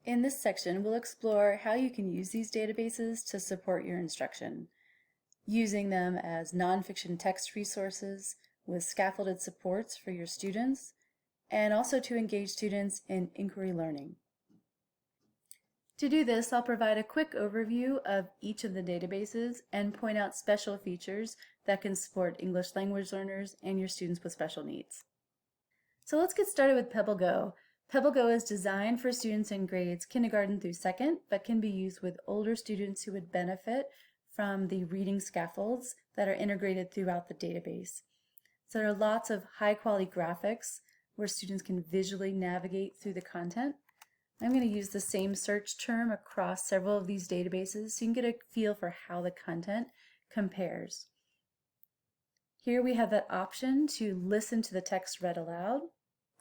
In this section, we'll explore how you can use these databases to support your instruction, using them as nonfiction text resources with scaffolded supports for your students, and also to engage students in inquiry learning. To do this, I'll provide a quick overview of each of the databases and point out special features that can support English language learners and your students with special needs. So let's get started with PebbleGo. PebbleGo is designed for students in grades kindergarten through 2nd, but can be used with older students who would benefit from the reading scaffolds that are integrated throughout the database. So there are lots of high-quality graphics where students can visually navigate through the content. I'm going to use the same search term across several of these databases so you can get a feel for how the content compares. Here we have that option to listen to the text read aloud.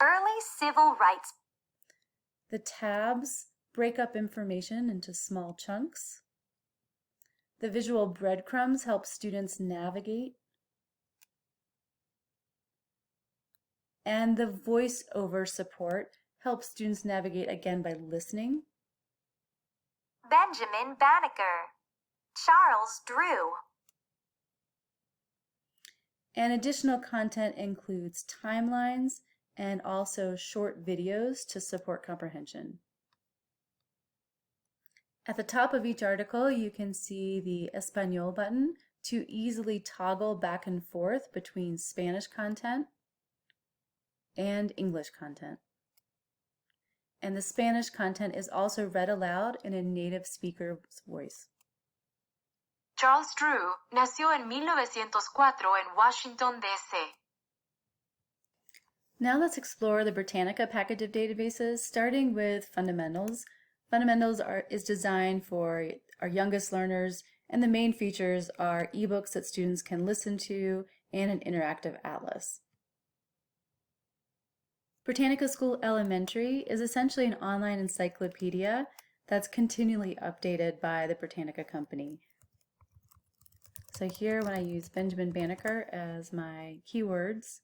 Early civil rights. The tabs break up information into small chunks. The visual breadcrumbs help students navigate. And the voice-over support helps students navigate again by listening. Benjamin Banneker. Charles Drew. And additional content includes timelines and also short videos to support comprehension. At the top of each article, you can see the Español button to easily toggle back and forth between Spanish content and English content. And the Spanish content is also read aloud in a native speaker's voice. Charles Drew nació en 1904 en Washington, D.C. Now let's explore the Britannica package of databases, starting with Fundamentals. Fundamentals is designed for our youngest learners, and the main features are ebooks that students can listen to and an interactive atlas. Britannica School Elementary is essentially an online encyclopedia that's continually updated by the Britannica company. So here, when I use Benjamin Banneker as my keywords,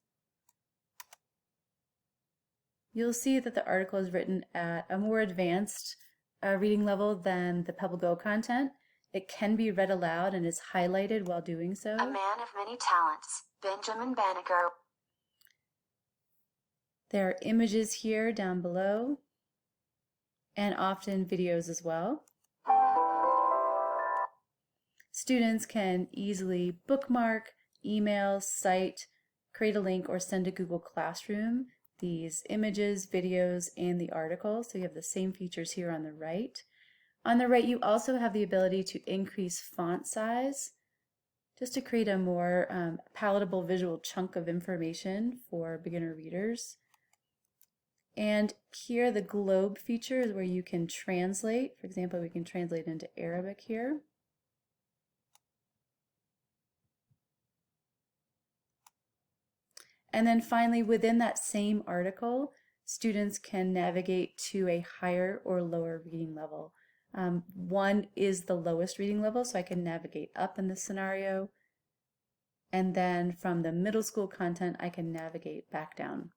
you'll see that the article is written at a more advanced reading level than the PebbleGo content. It can be read aloud and is highlighted while doing so. A man of many talents, Benjamin Banneker. There are images here down below, and often videos as well. Students can easily bookmark, email, cite, create a link, or send to Google Classroom these images, videos, and the article. So you have the same features here on the right. On the right, you also have the ability to increase font size just to create a more palatable visual chunk of information for beginner readers. And here, the globe feature is where you can translate. For example, we can translate into Arabic here. And then finally, within that same article, students can navigate to a higher or lower reading level. 1 is the lowest reading level, so I can navigate up in this scenario. And then from the middle school content, I can navigate back down.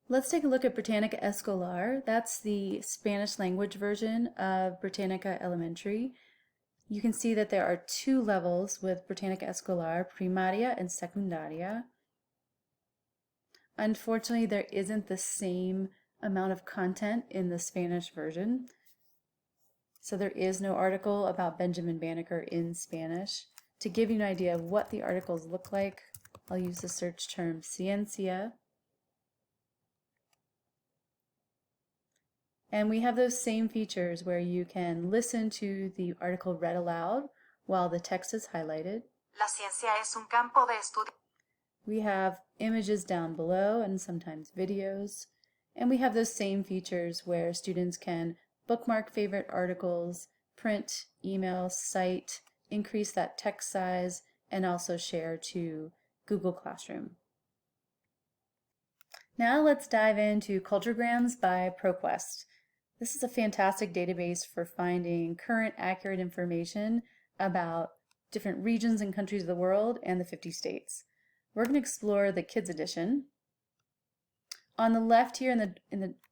Let's take a look at Britannica Escolar. That's the Spanish language version of Britannica Elementary. You can see that there are 2 levels with Britannica Escolar, Primaria and Secundaria. Unfortunately, there isn't the same amount of content in the Spanish version. So there is no article about Benjamin Banneker in Spanish. To give you an idea of what the articles look like, I'll use the search term Ciencia. And we have those same features where you can listen to the article read aloud while the text is highlighted. La ciencia es un campo de estudio. We have images down below and sometimes videos. And we have those same features where students can bookmark favorite articles, print, email, cite, increase that text size, and also share to Google Classroom. Now let's dive into CultureGrams by ProQuest. This is a fantastic database for finding current, accurate information about different regions and countries of the world and the 50 states. We're going to explore the Kids Edition. On the left here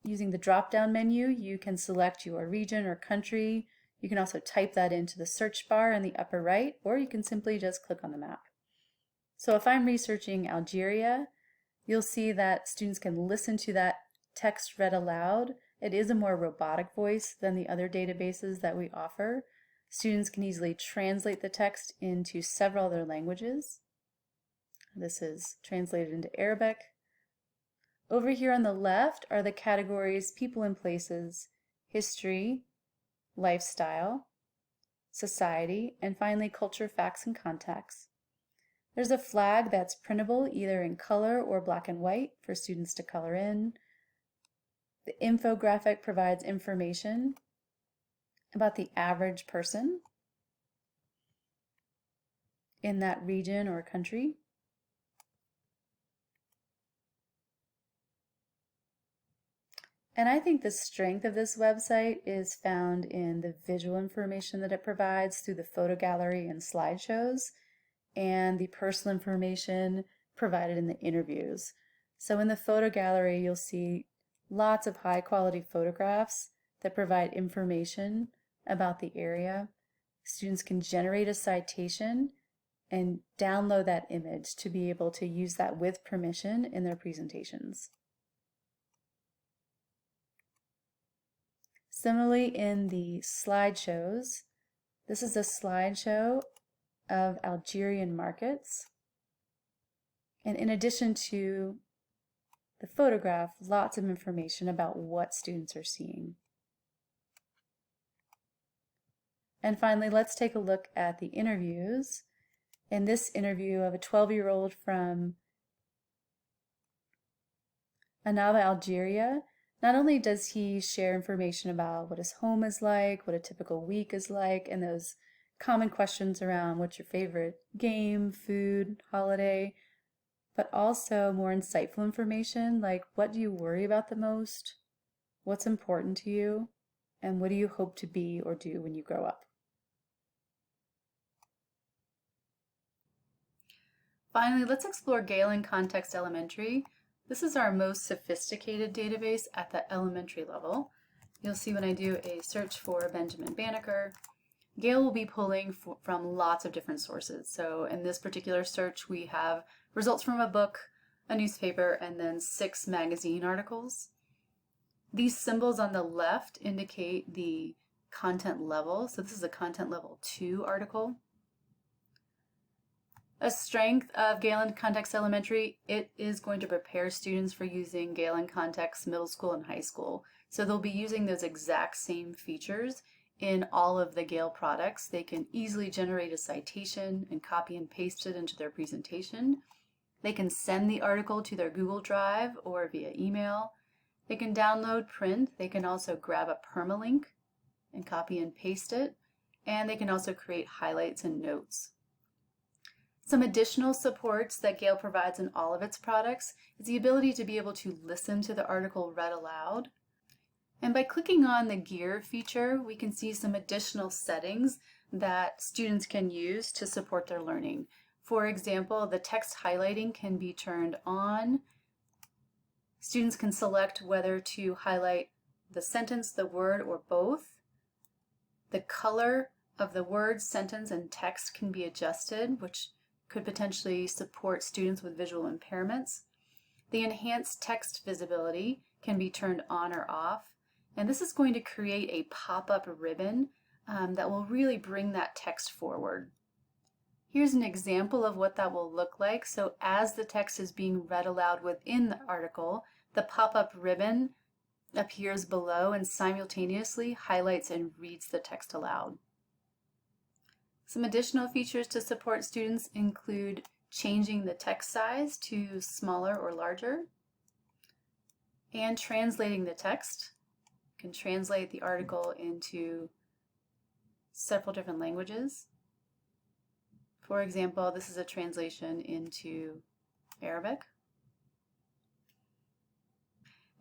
using the drop-down menu, you can select your region or country. You can also type that into the search bar in the upper right, or you can simply just click on the map. So if I'm researching Algeria, you'll see that students can listen to that text read aloud. It is a more robotic voice than the other databases that we offer. Students can easily translate the text into several other languages. This is translated into Arabic. Over here on the left are the categories people and places, history, lifestyle, society, and finally culture, facts, and context. There's a flag that's printable either in color or black and white for students to color in. The infographic provides information about the average person in that region or country. And I think the strength of this website is found in the visual information that it provides through the photo gallery and slideshows, and the personal information provided in the interviews. So in the photo gallery, you'll see lots of high quality photographs that provide information about the area. Students can generate a citation and download that image to be able to use that with permission in their presentations. Similarly, in the slideshows, this is a slideshow of Algerian markets. And in addition to the photograph, lots of information about what students are seeing. And finally, let's take a look at the interviews. In this interview of a 12-year-old from Annaba, Algeria, not only does he share information about what his home is like, what a typical week is like, and those common questions around what's your favorite game, food, holiday, but also more insightful information like what do you worry about the most, what's important to you, and what do you hope to be or do when you grow up. Finally, let's explore Gale in Context Elementary. This is our most sophisticated database at the elementary level. You'll see when I do a search for Benjamin Banneker, Gale will be pulling from lots of different sources. So in this particular search, we have results from a book, a newspaper, and then 6 magazine articles. These symbols on the left indicate the content level. So this is a content level 2 article. A strength of Gale in Context Elementary, it is going to prepare students for using Gale in Context middle school and high school. So they'll be using those exact same features in all of the Gale products. They can easily generate a citation and copy and paste it into their presentation. They can send the article to their Google Drive or via email. They can download, print. They can also grab a permalink and copy and paste it. And they can also create highlights and notes. Some additional supports that Gale provides in all of its products is the ability to be able to listen to the article read aloud. And by clicking on the gear feature, we can see some additional settings that students can use to support their learning. For example, the text highlighting can be turned on. Students can select whether to highlight the sentence, the word, or both. The color of the word, sentence, and text can be adjusted, which could potentially support students with visual impairments. The enhanced text visibility can be turned on or off, and this is going to create a pop-up ribbon that will really bring that text forward. Here's an example of what that will look like. So as the text is being read aloud within the article, the pop-up ribbon appears below and simultaneously highlights and reads the text aloud. Some additional features to support students include changing the text size to smaller or larger, and translating the text. You can translate the article into several different languages. For example, this is a translation into Arabic.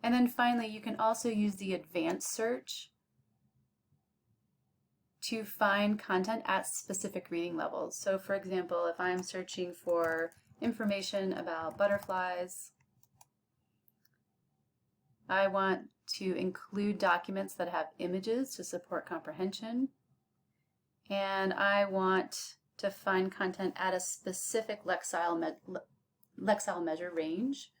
And then finally, you can also use the advanced search to find content at specific reading levels. So for example, if I'm searching for information about butterflies, I want to include documents that have images to support comprehension. And I want to find content at a specific Lexile measure range.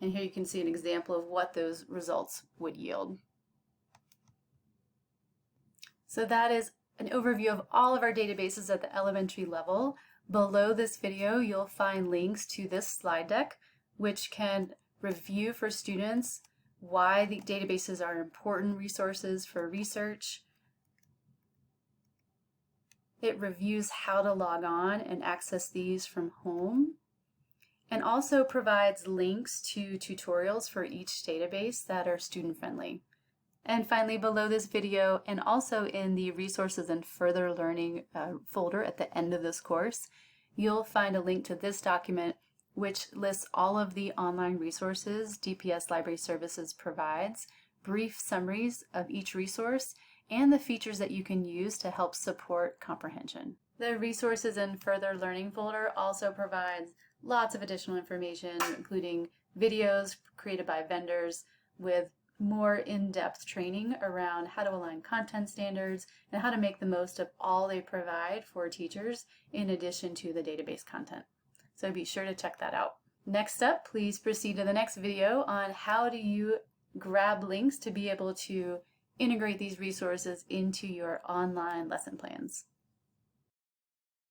And here you can see an example of what those results would yield. So that is an overview of all of our databases at the elementary level. Below this video, you'll find links to this slide deck, which can review for students why the databases are important resources for research. It reviews how to log on and access these from home, and also provides links to tutorials for each database that are student-friendly. And finally, below this video, and also in the Resources and Further Learning folder at the end of this course, you'll find a link to this document, which lists all of the online resources DPS Library Services provides, brief summaries of each resource, and the features that you can use to help support comprehension. The Resources and Further Learning folder also provides lots of additional information, including videos created by vendors with more in-depth training around how to align content standards and how to make the most of all they provide for teachers in addition to the database content. So be sure to check that out. Next up, please proceed to the next video on how do you grab links to be able to integrate these resources into your online lesson plans.